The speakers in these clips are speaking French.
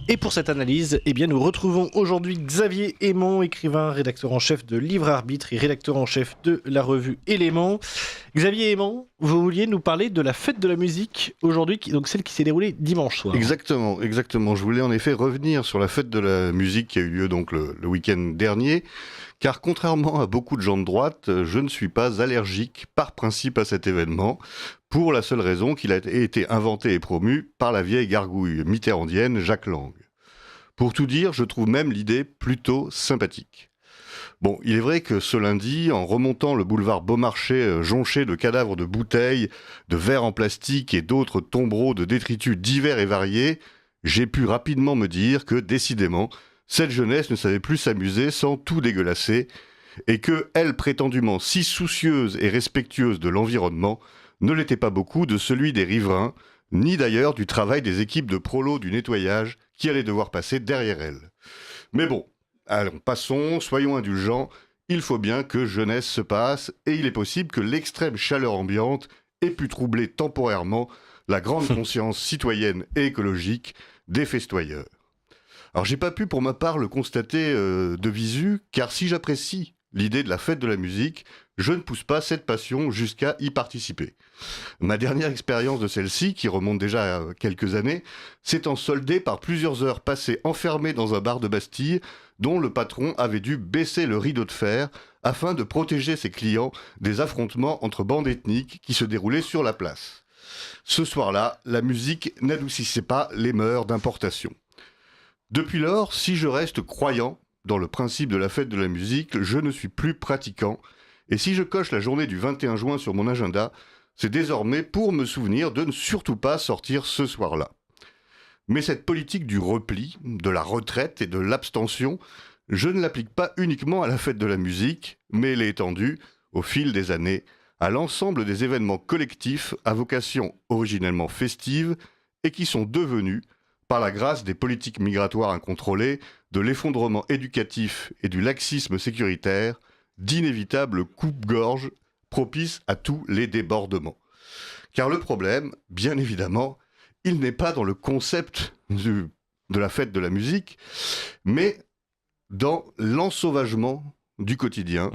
Et pour cette analyse, eh bien, nous retrouvons aujourd'hui Xavier Aimant, écrivain, rédacteur en chef de Livre Arbitre et rédacteur en chef de la revue Éléments. Xavier Aimant, vous vouliez nous parler de la fête de la musique aujourd'hui, donc celle qui s'est déroulée dimanche soir. Exactement. Je voulais en effet revenir sur la fête de la musique qui a eu lieu donc le week-end dernier, car contrairement à beaucoup de gens de droite, je ne suis pas allergique par principe à cet événement, pour la seule raison qu'il a été inventé et promu par la vieille gargouille mitterrandienne Jacques Lang. Pour tout dire, je trouve même l'idée plutôt sympathique. Bon, il est vrai que ce lundi, en remontant le boulevard Beaumarchais jonché de cadavres de bouteilles, de verres en plastique et d'autres tombereaux de détritus divers et variés, j'ai pu rapidement me dire que, décidément, cette jeunesse ne savait plus s'amuser sans tout dégueulasser, et que, elle prétendument si soucieuse et respectueuse de l'environnement, ne l'était pas beaucoup de celui des riverains, ni d'ailleurs du travail des équipes de prolos du nettoyage qui allaient devoir passer derrière elle. Mais bon, allons, passons, soyons indulgents, il faut bien que jeunesse se passe, et il est possible que l'extrême chaleur ambiante ait pu troubler temporairement la grande conscience citoyenne et écologique des festoyeurs. Alors j'ai pas pu pour ma part le constater de visu, car si j'apprécie l'idée de la fête de la musique, je ne pousse pas cette passion jusqu'à y participer. Ma dernière expérience de celle-ci, qui remonte déjà à quelques années, s'étant soldée par plusieurs heures passées enfermées dans un bar de Bastille, dont le patron avait dû baisser le rideau de fer afin de protéger ses clients des affrontements entre bandes ethniques qui se déroulaient sur la place. Ce soir-là, la musique n'adoucissait pas les mœurs d'importation. Depuis lors, si je reste croyant dans le principe de la fête de la musique, je ne suis plus pratiquant, et si je coche la journée du 21 juin sur mon agenda, c'est désormais pour me souvenir de ne surtout pas sortir ce soir-là. Mais cette politique du repli, de la retraite et de l'abstention, je ne l'applique pas uniquement à la fête de la musique, mais elle est étendue, au fil des années, à l'ensemble des événements collectifs à vocation originellement festive et qui sont devenus, par la grâce des politiques migratoires incontrôlées, de l'effondrement éducatif et du laxisme sécuritaire, d'inévitables coupe-gorge propices à tous les débordements. Car le problème, bien évidemment, il n'est pas dans le concept de la fête de la musique, mais dans l'ensauvagement du quotidien,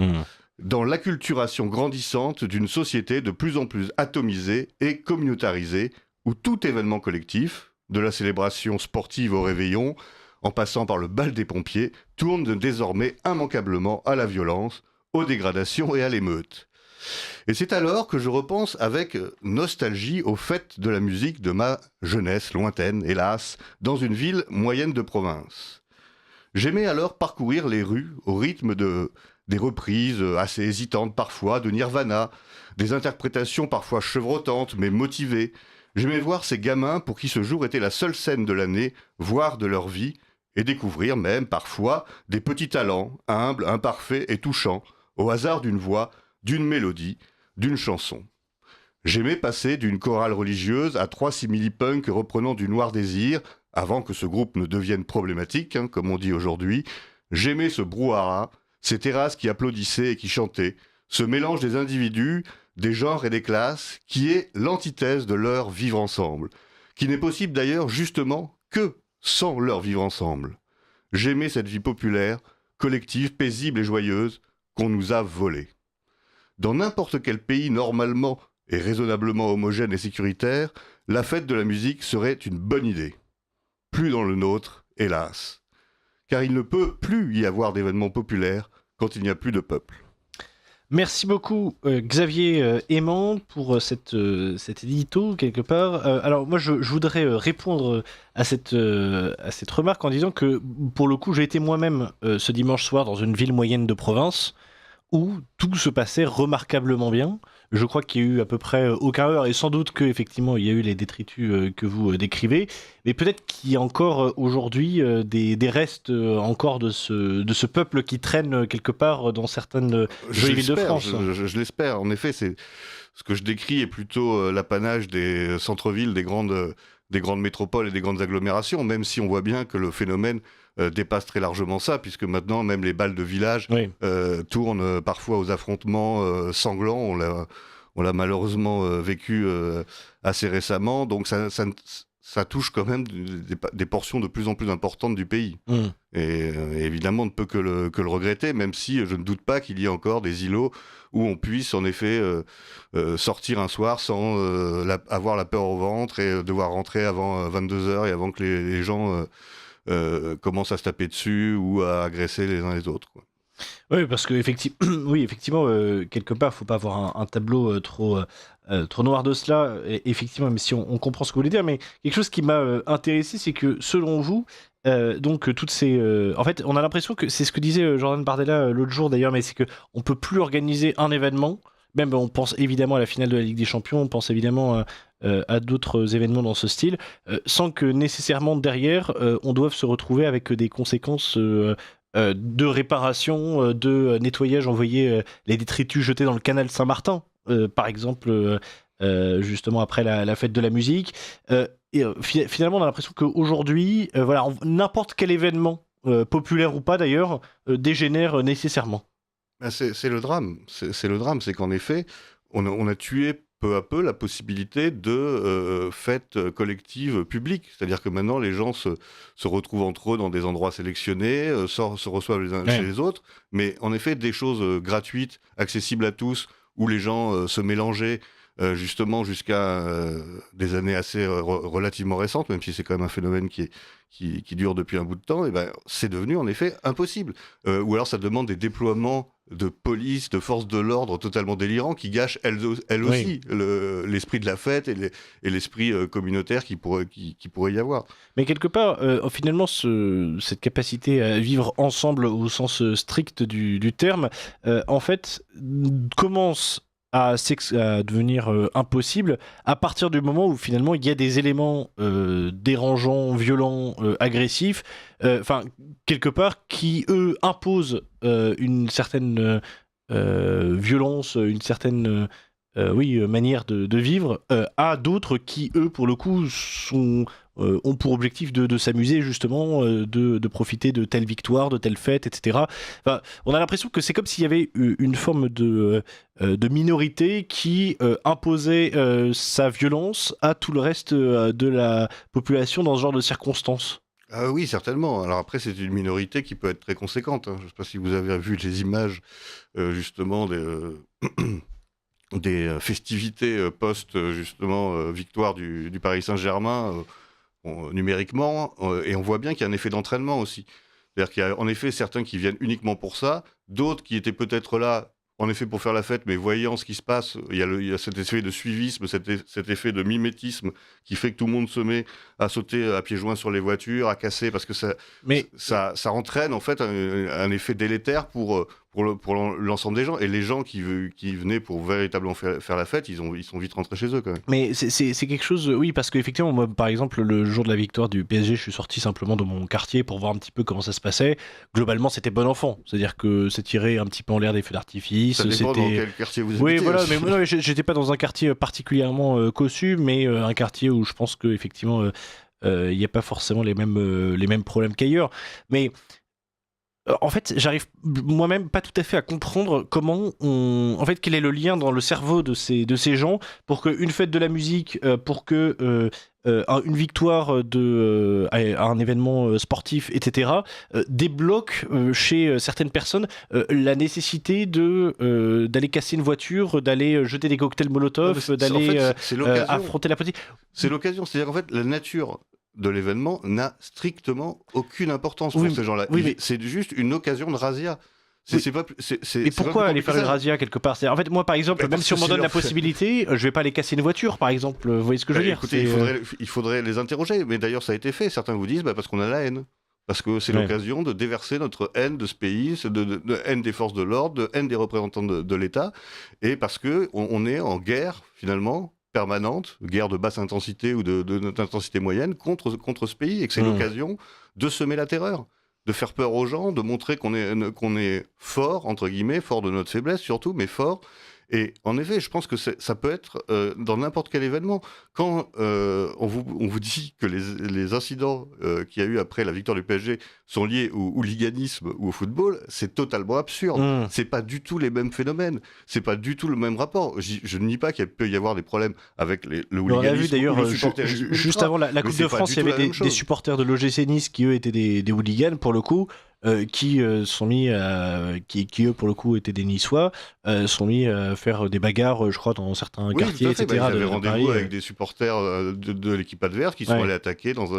dans l'acculturation grandissante d'une société de plus en plus atomisée et communautarisée, où tout événement collectif, de la célébration sportive au réveillon, en passant par le bal des pompiers, tourne désormais immanquablement à la violence, aux dégradations et à l'émeute. Et c'est alors que je repense avec nostalgie aux fêtes de la musique de ma jeunesse lointaine, hélas, dans une ville moyenne de province. J'aimais alors parcourir les rues au rythme des reprises assez hésitantes parfois de Nirvana, des interprétations parfois chevrotantes mais motivées. J'aimais voir ces gamins pour qui ce jour était la seule scène de l'année, voire de leur vie, et découvrir même parfois des petits talents, humbles, imparfaits et touchants, au hasard d'une voix, d'une mélodie, d'une chanson. J'aimais passer d'une chorale religieuse à 3 simili-punk reprenant du Noir Désir, avant que ce groupe ne devienne problématique, comme on dit aujourd'hui. J'aimais ce brouhaha, ces terrasses qui applaudissaient et qui chantaient, ce mélange des individus, des genres et des classes, qui est l'antithèse de leur vivre ensemble, qui n'est possible d'ailleurs justement que sans leur vivre ensemble. J'aimais cette vie populaire, collective, paisible et joyeuse, qu'on nous a volée. Dans n'importe quel pays normalement et raisonnablement homogène et sécuritaire, la fête de la musique serait une bonne idée. Plus dans le nôtre, hélas. Car il ne peut plus y avoir d'événements populaires quand il n'y a plus de peuple. Merci beaucoup Xavier Aimant pour cet édito quelque part. Alors moi je voudrais répondre à cette remarque en disant que pour le coup j'ai été moi-même ce dimanche soir dans une ville moyenne de province où tout se passait remarquablement bien. Je crois qu'il y a eu à peu près aucun heurt, et sans doute qu'effectivement il y a eu les détritus que vous décrivez, mais peut-être qu'il y a encore aujourd'hui des restes encore de ce peuple qui traîne quelque part dans certaines jolies villes de France. Je l'espère, en effet, c'est ce que je décris est plutôt l'apanage des centres-villes, des grandes métropoles et des grandes agglomérations, même si on voit bien que le phénomène dépasse très largement ça, puisque maintenant même les bals de village tournent parfois aux affrontements sanglants. On l'a malheureusement vécu assez récemment, donc ça ça touche quand même des portions de plus en plus importantes du pays. Et évidemment, on ne peut que le regretter, même si je ne doute pas qu'il y ait encore des îlots où on puisse en effet sortir un soir sans avoir la peur au ventre et devoir rentrer avant 22h et avant que les gens commencent à se taper dessus ou à agresser les uns les autres, quoi. Oui, parce que oui, effectivement, quelque part, faut pas avoir un tableau trop noir de cela. Et, effectivement, même si on comprend ce que vous voulez dire, mais quelque chose qui m'a intéressé, c'est que selon vous, donc toutes ces, en fait, on a l'impression que c'est ce que disait Jordan Bardella l'autre jour d'ailleurs, mais c'est que on peut plus organiser un événement. Même, on pense évidemment à la finale de la Ligue des Champions, on pense évidemment à d'autres événements dans ce style, sans que nécessairement derrière, on doive se retrouver avec des conséquences de réparation, de nettoyage, envoyer les détritus jetés dans le canal Saint-Martin, par exemple, justement après la fête de la musique. Finalement, on a l'impression qu'aujourd'hui, voilà, n'importe quel événement, populaire ou pas d'ailleurs, dégénère nécessairement. Ben, c'est le drame. C'est le drame, c'est qu'en effet, on a tué peu à peu la possibilité de fêtes collectives publiques. C'est-à-dire que maintenant, les gens se retrouvent entre eux dans des endroits sélectionnés, se reçoivent les uns chez les autres. Mais en effet, des choses gratuites, accessibles à tous, où les gens se mélangeaient, justement jusqu'à des années assez relativement récentes, même si c'est quand même un phénomène qui dure depuis un bout de temps, et ben, c'est devenu en effet impossible. Ou alors ça demande des déploiements de police, de forces de l'ordre totalement délirants qui gâchent elles aussi l'esprit de la fête et l'esprit communautaire qui pourrait y avoir. Mais quelque part, finalement, cette capacité à vivre ensemble au sens strict du terme, en fait, commence à devenir impossible à partir du moment où finalement il y a des éléments dérangeants, violents, agressifs, enfin quelque part qui eux imposent une certaine violence, une certaine manière de vivre à d'autres qui eux pour le coup ont pour objectif de s'amuser justement, de profiter de telle victoire, de telle fête, etc. Enfin, on a l'impression que c'est comme s'il y avait une forme de minorité qui imposait sa violence à tout le reste de la population dans ce genre de circonstances. Ah oui, certainement. Alors après, c'est une minorité qui peut être très conséquente, hein. Je ne sais pas si vous avez vu les images justement des festivités post justement victoire du Paris Saint-Germain. Numériquement, et on voit bien qu'il y a un effet d'entraînement aussi. C'est-à-dire qu'il y a en effet certains qui viennent uniquement pour ça, d'autres qui étaient peut-être là, en effet, pour faire la fête, mais voyant ce qui se passe, il y a cet effet de suivisme, cet effet de mimétisme qui fait que tout le monde se met à sauter à pieds joints sur les voitures, à casser, parce que ça entraîne en fait un effet délétère pour l'ensemble des gens. Et les gens qui venaient pour véritablement faire la fête, ils sont vite rentrés chez eux quand même. Mais c'est quelque chose, oui, parce qu'effectivement, moi, par exemple, le jour de la victoire du PSG, je suis sorti simplement de mon quartier pour voir un petit peu comment ça se passait. Globalement, c'était bon enfant. C'est-à-dire que ça tirait un petit peu en l'air des feux d'artifice. Ça dépend dans quel quartier vous habitez. Oui, voilà, aussi. mais moi, j'étais pas dans un quartier particulièrement cossu, mais un quartier où je pense qu'effectivement, il n'y a pas forcément les mêmes problèmes qu'ailleurs. Mais en fait, j'arrive moi-même pas tout à fait à comprendre en fait, quel est le lien dans le cerveau de ces gens pour qu'une fête de la musique, pour que une victoire à un événement sportif, etc., débloque chez certaines personnes la nécessité d'aller casser une voiture, d'aller jeter des cocktails Molotov, d'aller affronter la police. C'est l'occasion, c'est-à-dire qu'en fait, la nature de l'événement n'a strictement aucune importance pour ces gens-là. Oui, mais c'est juste une occasion de razzia. Mais pourquoi aller faire une razzia quelque part? En fait, moi, par exemple, même si on m'en donne la possibilité, je vais pas aller casser une voiture, par exemple. Vous voyez ce que je veux dire? Écoutez, il faudrait les interroger. Mais d'ailleurs, ça a été fait. Certains vous disent parce qu'on a la haine. Parce que c'est l'occasion de déverser notre haine de ce pays, de haine des forces de l'ordre, de haine des représentants de l'État. Et parce qu'on est en guerre, finalement, permanente, guerre de basse intensité ou d'intensité moyenne contre ce pays, et que c'est l'occasion de semer la terreur, de faire peur aux gens, de montrer qu'on est fort, entre guillemets, fort de notre faiblesse surtout, mais fort, Et en effet, je pense que ça peut être dans n'importe quel événement. Quand on vous dit que les incidents qu'il y a eu après la victoire du PSG sont liés au hooliganisme ou au football, c'est totalement absurde. C'est pas du tout les mêmes phénomènes, c'est pas du tout le même rapport. Je ne nie pas qu'il peut y avoir des problèmes avec le hooliganisme. On a vu d'ailleurs, juste avant la Coupe de France, il y avait des supporters de l'OGC Nice qui eux étaient des hooligans pour le coup. Qui sont mis qui eux pour le coup étaient des Niçois, sont mis à faire des bagarres, je crois, dans certains quartiers, etc. Ils avaient rendez-vous avec des supporters de l'équipe adverse qui sont allés attaquer dans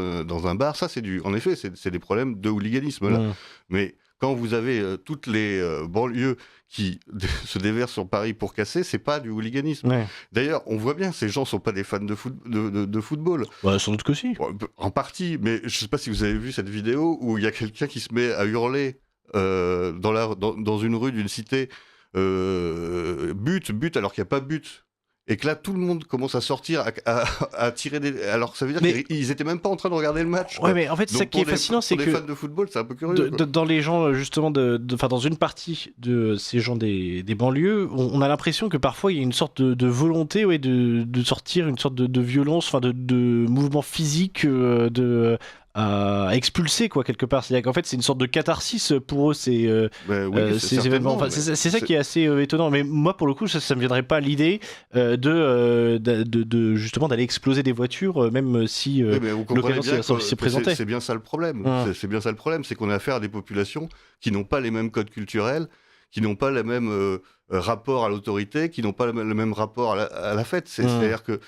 un bar. Ça, en effet, c'est des problèmes de hooliganisme là. Mais quand vous avez toutes les banlieues qui se déversent sur Paris pour casser, c'est pas du hooliganisme. D'ailleurs, on voit bien, ces gens sont pas des fans de football. Sans doute que si. En partie, mais je sais pas si vous avez vu cette vidéo où il y a quelqu'un qui se met à hurler dans une rue d'une cité but alors qu'il n'y a pas but. Et que là, tout le monde commence à sortir, à tirer des... Alors, ça veut dire qu'ils étaient même pas en train de regarder le match. Ouais, mais en fait, ça qui est fascinant, c'est que... Pour les fans de football, c'est un peu curieux. Dans les gens, justement, dans une partie de ces gens des banlieues, on a l'impression que parfois, il y a une sorte de volonté de sortir une sorte de violence, de mouvement physique, à expulser, quoi, quelque part. C'est-à-dire qu'en fait, c'est une sorte de catharsis pour eux, ces événements. Enfin, c'est ça qui est assez étonnant. Mais moi, pour le coup, ça me viendrait pas à l'idée de justement d'aller exploser des voitures, même si l'occasion s'est présentée. C'est bien ça le problème. C'est bien ça le problème, c'est qu'on a affaire à des populations qui n'ont pas les mêmes codes culturels, qui n'ont pas le même rapport à l'autorité, qui n'ont pas le même rapport à la fête. C'est-à-dire que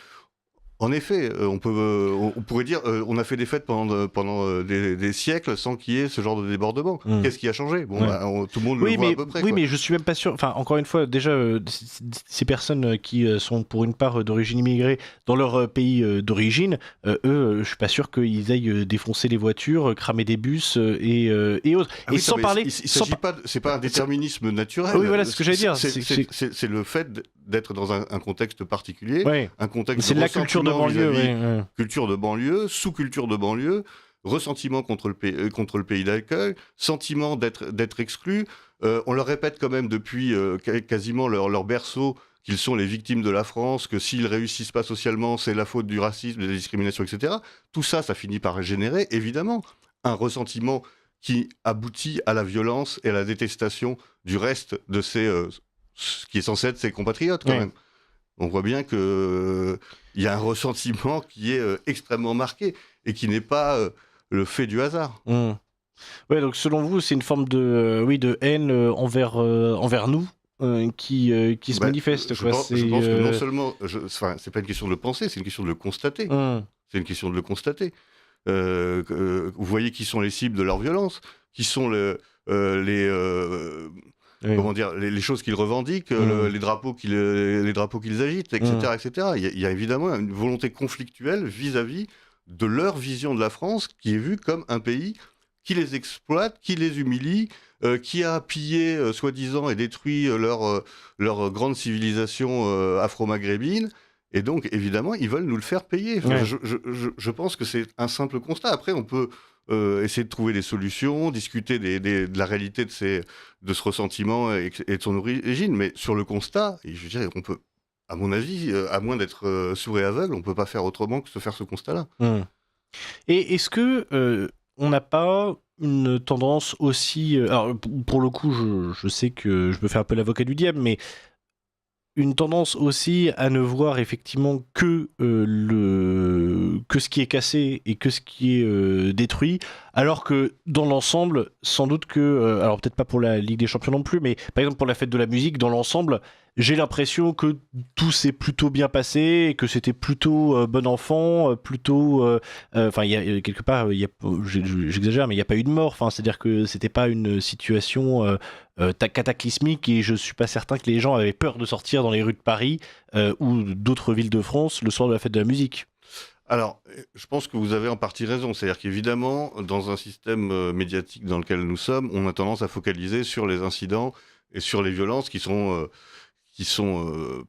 en effet, on pourrait dire on a fait des fêtes pendant des siècles sans qu'il y ait ce genre de débordement. Qu'est-ce qui a changé ? Tout le monde le voit à peu près. Oui, mais je suis même pas sûr. Enfin, encore une fois, déjà, ces personnes qui sont pour une part d'origine immigrée dans leur pays d'origine, eux, je suis pas sûr qu'ils aillent défoncer les voitures, cramer des bus et autres. Et sans parler, c'est pas un déterminisme naturel. Oui, voilà ce que j'allais dire. C'est le fait d'être dans un contexte particulier, un contexte. C'est de la culture de banlieue, culture de banlieue, sous-culture de banlieue, ressentiment contre le pays d'accueil, sentiment d'être exclu. On leur répète quand même depuis quasiment leur berceau qu'ils sont les victimes de la France, que s'ils réussissent pas socialement, c'est la faute du racisme, des discriminations, etc. Tout ça, ça finit par générer, évidemment, un ressentiment qui aboutit à la violence et à la détestation du reste de ce qui est censé être ses compatriotes, quand même. On voit bien qu'il y a un ressentiment qui est extrêmement marqué et qui n'est pas le fait du hasard. Ouais, donc selon vous, c'est une forme de haine envers nous qui se manifeste. Je pense que non seulement... c'est pas une question de le penser, c'est une question de le constater. C'est une question de le constater. Vous voyez qui sont les cibles de leur violence, qui sont comment dire, les choses qu'ils revendiquent, les drapeaux qu'ils agitent, etc. etc. Il y a évidemment une volonté conflictuelle vis-à-vis de leur vision de la France, qui est vue comme un pays qui les exploite, qui les humilie, qui a pillé, soi-disant, et détruit leur grande civilisation afro-maghrébine. Et donc, évidemment, ils veulent nous le faire payer. Je pense que c'est un simple constat. Après, on peut essayer de trouver des solutions, discuter de la réalité de ce ressentiment et de son origine. Mais sur le constat, je dirais, on peut, à mon avis, à moins d'être sourd et aveugle, on ne peut pas faire autrement que de faire ce constat-là. Et est-ce que on n'a pas une tendance aussi... alors, pour le coup, je sais que je me fais un peu l'avocat du diable, mais une tendance aussi à ne voir effectivement que ce qui est cassé et que ce qui est détruit, alors que dans l'ensemble, sans doute que, alors peut-être pas pour la Ligue des Champions non plus, mais par exemple pour la fête de la musique, dans l'ensemble, j'ai l'impression que tout s'est plutôt bien passé, et que c'était plutôt bon enfant, plutôt... Enfin, quelque part, j'exagère, mais il n'y a pas eu de mort, c'est-à-dire que c'était pas une situation... cataclysmique, et je suis pas certain que les gens avaient peur de sortir dans les rues de Paris ou d'autres villes de France le soir de la fête de la musique. Alors, je pense que vous avez en partie raison. C'est-à-dire qu'évidemment, dans un système médiatique dans lequel nous sommes, on a tendance à focaliser sur les incidents et sur les violences qui sont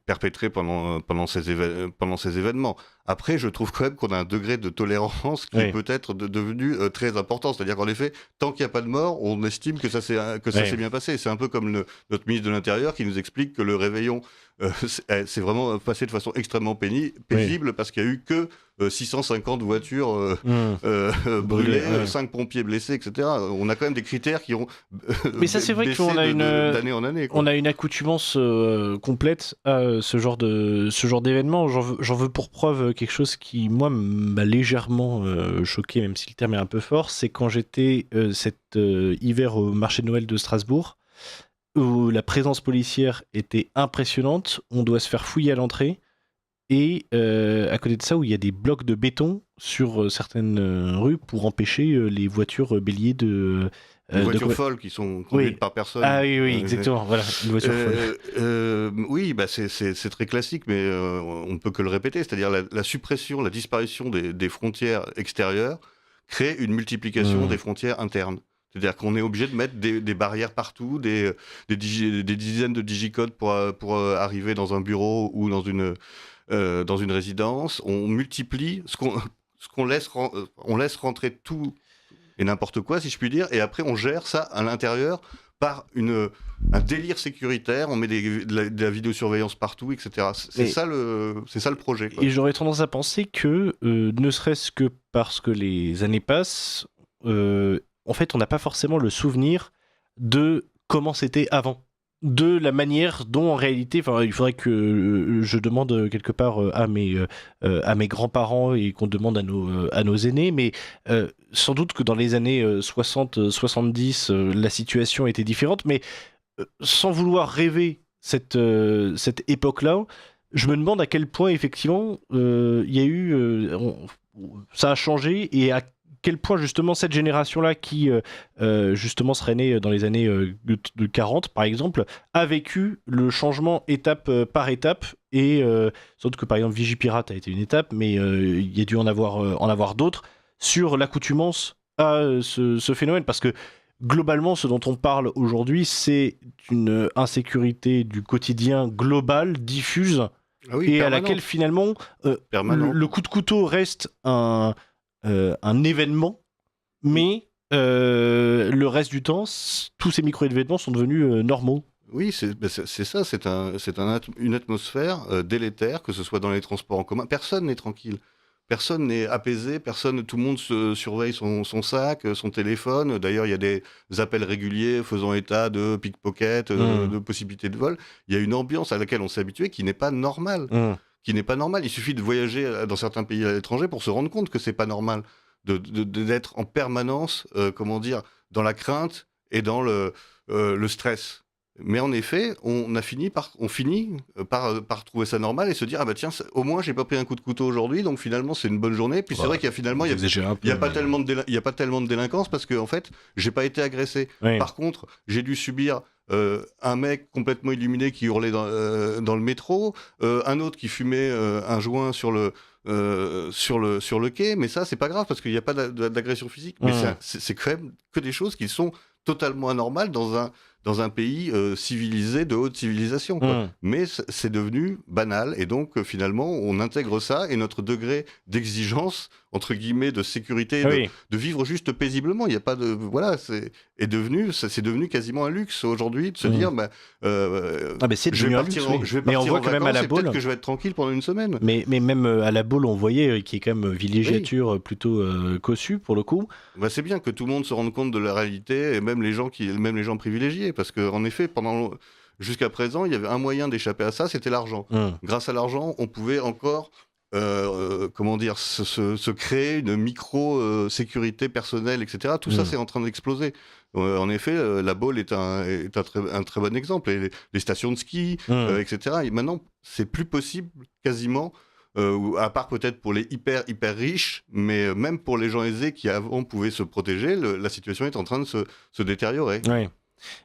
perpétrées pendant ces événements. Après, je trouve quand même qu'on a un degré de tolérance qui est peut-être devenu très important. C'est-à-dire qu'en effet, tant qu'il n'y a pas de mort, on estime que ça s'est bien passé. C'est un peu comme notre ministre de l'Intérieur qui nous explique que le réveillon c'est vraiment passé de façon extrêmement paisible parce qu'il n'y a eu que 650 voitures brûlées, 5 pompiers blessés, etc. On a quand même des critères qui ont mais ça, c'est vrai qu'on a d'année en année. On a une accoutumance complète à ce genre d'événement. J'en veux pour preuve quelque chose qui, moi, m'a légèrement choqué, même si le terme est un peu fort. C'est quand j'étais cet hiver au marché de Noël de Strasbourg, où la présence policière était impressionnante. On doit se faire fouiller à l'entrée. Et à côté de ça, où il y a des blocs de béton sur certaines rues pour empêcher les voitures béliers de... Les voitures folles qui sont conduites par personne. Ah oui, exactement. Voilà, une voiture folle. Oui, bah c'est très classique, mais on ne peut que le répéter. C'est-à-dire la suppression, la disparition des frontières extérieures crée une multiplication des frontières internes. C'est-à-dire qu'on est obligé de mettre des barrières partout, des dizaines de digicodes pour arriver dans un bureau ou dans une résidence. On multiplie on laisse rentrer tout et n'importe quoi, si je puis dire, et après on gère ça à l'intérieur par un délire sécuritaire. On met de la vidéosurveillance partout, etc. C'est ça le projet, quoi. Et j'aurais tendance à penser que, ne serait-ce que parce que les années passent, en fait, on n'a pas forcément le souvenir de comment c'était avant. De la manière dont, en réalité, il faudrait que je demande quelque part à mes grands-parents et qu'on demande à nos aînés, mais sans doute que dans les années 60-70, la situation était différente, mais sans vouloir rêver cette époque-là, je me demande à quel point, effectivement, il y a eu... ça a changé, et à quel point justement cette génération-là qui justement serait née dans les années de 40 par exemple, a vécu le changement étape par étape, et sans doute que par exemple Vigipirate a été une étape, mais il y a dû en avoir d'autres sur l'accoutumance à ce phénomène, parce que globalement ce dont on parle aujourd'hui, c'est une insécurité du quotidien globale, diffuse, et à laquelle finalement le coup de couteau reste un événement, mais le reste du temps, tous ces micro-événements sont devenus normaux. Oui, c'est ça, c'est une atmosphère délétère, que ce soit dans les transports en commun. Personne n'est tranquille, personne n'est apaisé, tout le monde surveille son sac, son téléphone. D'ailleurs, il y a des appels réguliers faisant état de pickpocket, de possibilités de vol. Il y a une ambiance à laquelle on s'est habitué qui n'est pas normale. Il suffit de voyager dans certains pays à l'étranger pour se rendre compte que c'est pas normal d'être en permanence, dans la crainte et dans le stress. Mais en effet, on finit par trouver ça normal et se dire, ah bah tiens, au moins j'ai pas pris un coup de couteau aujourd'hui, donc finalement c'est une bonne journée. Puis c'est vrai qu'il y a pas tellement de délinquance parce que en fait j'ai pas été agressé. Oui. Par contre, j'ai dû subir un mec complètement illuminé qui hurlait dans le métro, un autre qui fumait un joint sur le quai, mais ça c'est pas grave parce qu'il n'y a pas d'agression physique. Mais c'est quand même que des choses qui sont totalement anormales dans un pays civilisé, de haute civilisation, quoi. Mais c'est devenu banal, et donc finalement on intègre ça, et notre degré d'exigence, entre guillemets, de sécurité, de vivre juste paisiblement, il y a pas de c'est devenu quasiment un luxe aujourd'hui de se dire je vais partir en vacances, et peut-être que je vais être tranquille pendant une semaine. Mais même à la Baule, on voyait qu'il y a quand même villégiature plutôt cossue pour le coup. C'est bien que tout le monde se rende compte de la réalité, et même les gens privilégiés. Parce qu'en effet, jusqu'à présent, il y avait un moyen d'échapper à ça, c'était l'argent. Grâce à l'argent, on pouvait encore se créer une micro-sécurité personnelle, etc. Tout ça, c'est en train d'exploser. En effet, la Baule est un très bon exemple. Et les stations de ski, etc. Et maintenant, c'est plus possible, quasiment, à part peut-être pour les hyper riches, mais même pour les gens aisés qui avant pouvaient se protéger, la situation est en train de se détériorer. Oui.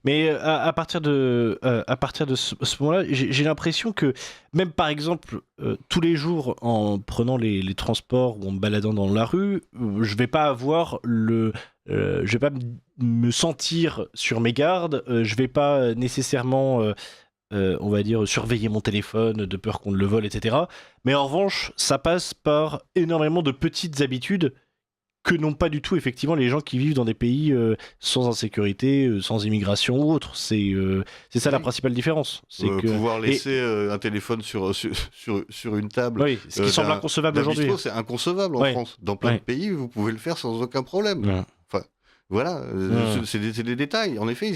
Mais à partir de ce moment-là, j'ai l'impression que même par exemple tous les jours en prenant les transports ou en me baladant dans la rue, je vais pas avoir je vais pas me sentir sur mes gardes, je vais pas nécessairement on va dire, surveiller mon téléphone de peur qu'on le vole, etc. Mais en revanche, ça passe par énormément de petites habitudes que n'ont pas du tout effectivement les gens qui vivent dans des pays sans insécurité, sans immigration ou autre. C'est ça la principale différence. C'est que pouvoir laisser un téléphone sur une table. Oui, ce qui semble inconcevable aujourd'hui. Bistrot, c'est inconcevable en France. Dans plein de pays, vous pouvez le faire sans aucun problème. Ouais. Enfin, voilà, c'est des détails. En effet,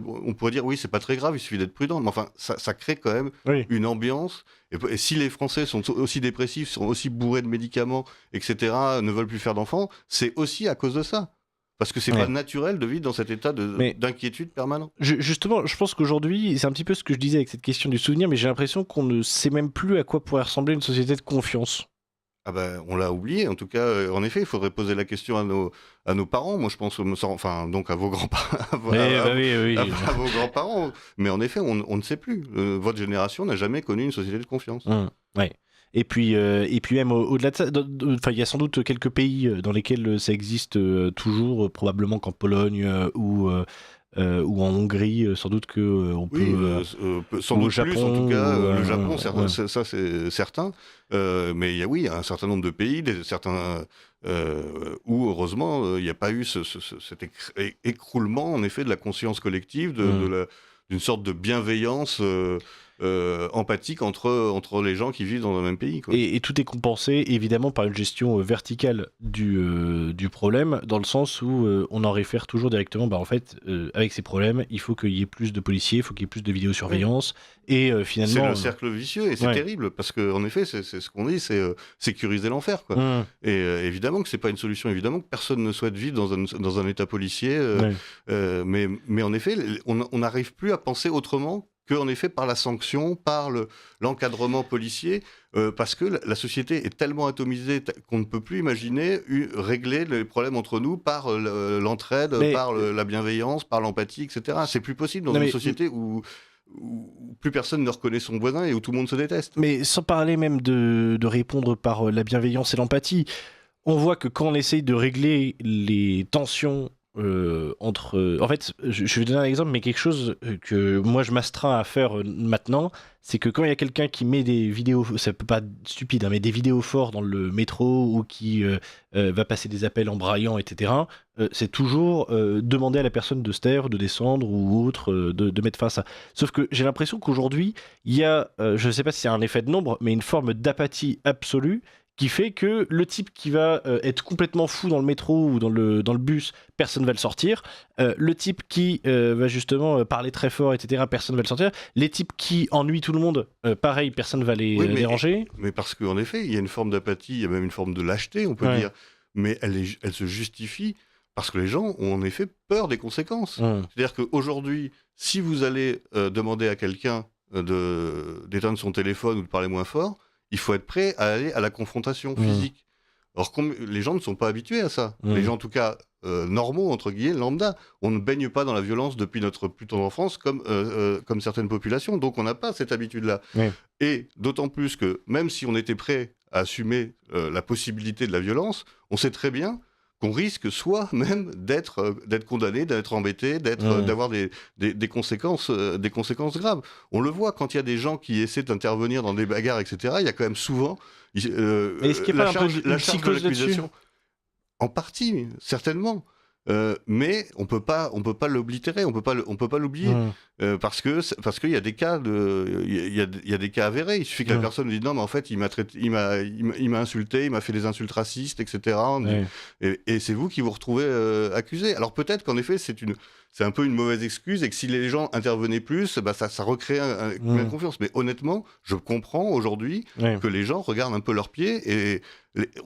on pourrait dire oui, c'est pas très grave, il suffit d'être prudent. Mais enfin, ça crée quand même une ambiance. Et si les Français sont aussi dépressifs, sont aussi bourrés de médicaments, etc., ne veulent plus faire d'enfants, c'est aussi à cause de ça. Parce que c'est pas naturel de vivre dans cet état d'inquiétude permanent. Justement, je pense qu'aujourd'hui, c'est un petit peu ce que je disais avec cette question du souvenir, mais j'ai l'impression qu'on ne sait même plus à quoi pourrait ressembler une société de confiance. Ah ben, on l'a oublié. En tout cas, en effet, il faudrait poser la question à nos parents. Moi, je pense, enfin, donc à vos grands-parents, à vos grands-parents. Mais en effet, on ne sait plus. Votre génération n'a jamais connu une société de confiance. Ouais. Et puis même au-delà de ça, il y a sans doute quelques pays dans lesquels ça existe toujours, probablement qu'en Pologne ou en Hongrie, sans doute que on peut. Sans doute Japon, plus, en tout cas, le Japon, ça c'est certain. Mais il y a un certain nombre de pays, certains où heureusement il n'y a pas eu cet écroulement en effet de la conscience collective, d'une sorte de bienveillance empathique entre les gens qui vivent dans un même pays, quoi. Et tout est compensé évidemment par une gestion verticale du problème, dans le sens où on en réfère toujours directement, en fait, avec ces problèmes, il faut qu'il y ait plus de policiers, il faut qu'il y ait plus de vidéosurveillance, et finalement... C'est le cercle vicieux, et c'est terrible, parce qu'en effet, c'est ce qu'on dit, c'est sécuriser l'enfer, quoi. Et évidemment que c'est pas une solution, évidemment que personne ne souhaite vivre dans un état policier, mais en effet, on n'arrive plus à penser autrement qu'en effet par la sanction, par l'encadrement policier, parce que la société est tellement atomisée qu'on ne peut plus imaginer régler les problèmes entre nous par l'entraide, par la bienveillance, par l'empathie, etc. C'est plus possible dans une société où plus personne ne reconnaît son voisin et où tout le monde se déteste. Mais sans parler même de répondre par la bienveillance et l'empathie, on voit que quand on essaye de régler les tensions en fait, je vais donner un exemple, mais quelque chose que moi je m'astreins à faire maintenant, c'est que quand il y a quelqu'un qui met des vidéos, ça peut pas être stupide, mais des vidéos forts dans le métro ou qui va passer des appels en braillant, etc., c'est toujours demander à la personne de se taire, de descendre ou autre, de mettre fin à ça. Sauf que j'ai l'impression qu'aujourd'hui, il y a, je ne sais pas si c'est un effet de nombre, mais une forme d'apathie absolue qui fait que le type qui va être complètement fou dans le métro ou dans le bus, personne ne va le sortir. Le type qui va justement parler très fort, etc., personne ne va le sortir. Les types qui ennuient tout le monde, pareil, personne ne va les déranger. Mais parce qu'en effet, il y a une forme d'apathie, il y a même une forme de lâcheté, on peut dire, mais elle se justifie parce que les gens ont en effet peur des conséquences. C'est-à-dire qu'aujourd'hui, si vous allez demander à quelqu'un d'éteindre son téléphone ou de parler moins fort, il faut être prêt à aller à la confrontation physique. Or, les gens ne sont pas habitués à ça. Les gens, en tout cas, normaux, entre guillemets, lambda. On ne baigne pas dans la violence depuis notre plus tendre enfance, comme certaines populations. Donc, on n'a pas cette habitude-là. Et d'autant plus que, même si on était prêt à assumer la possibilité de la violence, on sait très bien qu'on risque soi-même d'être condamné, d'être embêté, d'avoir des conséquences graves. On le voit quand il y a des gens qui essaient d'intervenir dans des bagarres, etc. Il y a quand même souvent est-ce qu'il n'y a pas un peu de psychose là-dessus ? En partie, certainement. Mais on peut pas l'oblitérer, on peut pas l'oublier, parce qu'il y a des cas il y a des cas avérés. Il suffit que la personne dise non, mais en fait il m'a insulté, il m'a fait des insultes racistes, etc. Et c'est vous qui vous retrouvez accusé. Alors peut-être qu'en effet c'est un peu une mauvaise excuse et que si les gens intervenaient plus, ça recrée une confiance. Mais honnêtement, je comprends aujourd'hui que les gens regardent un peu leurs pieds et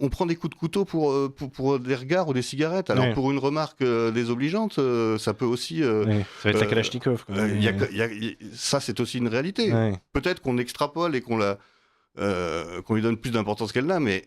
on prend des coups de couteau pour des regards ou des cigarettes. Alors pour une remarque désobligeante, ça peut aussi... ça va être la Kalachnikov. Ça, c'est aussi une réalité. Peut-être qu'on extrapole et qu'on la qu'on lui donne plus d'importance qu'elle n'a, mais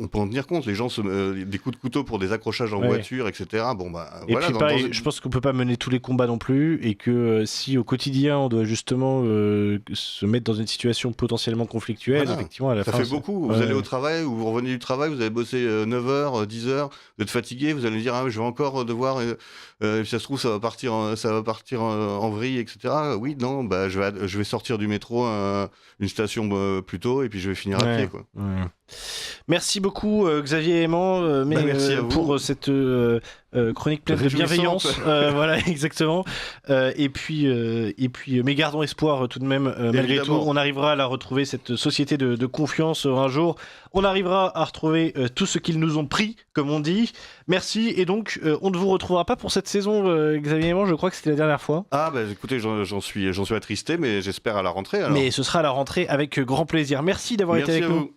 on peut en tenir compte. Les gens des coups de couteau pour des accrochages en voiture, etc. Bon, bah, et voilà, puis pareil, je pense qu'on peut pas mener tous les combats non plus, et que si au quotidien on doit justement se mettre dans une situation potentiellement conflictuelle, effectivement à la fin... Ça fait beaucoup. Vous allez au travail, ou vous revenez du travail, vous avez bossé 9h, 10h, vous êtes fatigué, vous allez dire je vais encore devoir... si ça se trouve, ça va partir en vrille, etc. Oui, non, bah, je vais sortir du métro une station plus tôt, et puis je vais finir à pied, quoi. Merci beaucoup Xavier Aimant, merci à vous pour cette chronique pleine de bienveillance. Voilà, exactement. Et puis, mais gardons espoir tout de même. Malgré tout, on arrivera à la retrouver, cette société de confiance un jour. On arrivera à retrouver tout ce qu'ils nous ont pris, comme on dit. Merci. Et donc, on ne vous retrouvera pas pour cette saison, Xavier Aimant. Je crois que c'était la dernière fois. Ah, bah écoutez, j'en suis attristé, mais j'espère à la rentrée. Alors. Mais ce sera à la rentrée avec grand plaisir. Merci d'avoir été avec nous.